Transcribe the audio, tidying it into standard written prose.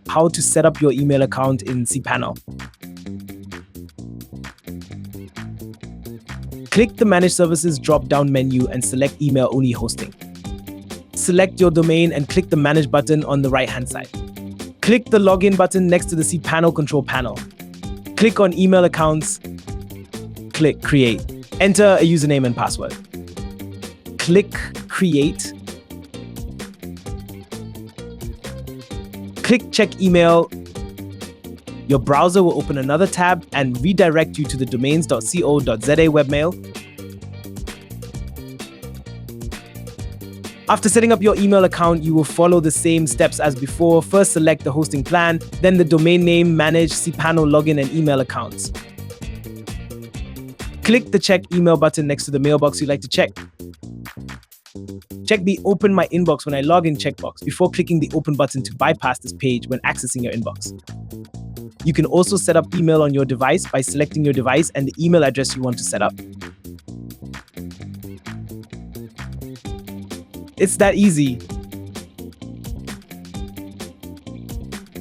How to set up your email account in cPanel. Click the Manage Services drop-down menu and select email-only hosting. Select your domain and click the Manage button on the right-hand side. Click the Login button next to the cPanel control panel. Click on Email Accounts. Click Create. Enter a username and password. Click Create. Click Check Email. Your browser will open another tab and redirect you to the domains.co.za webmail. After setting up your email account, you will follow the same steps as before. First, select the hosting plan, then the domain name, manage, cPanel login, and email accounts. Click the Check Email button next to the mailbox you'd like to check. Check the Open My Inbox when I log in checkbox before clicking the Open button to bypass this page when accessing your inbox. You can also set up email on your device by selecting your device and the email address you want to set up. It's that easy.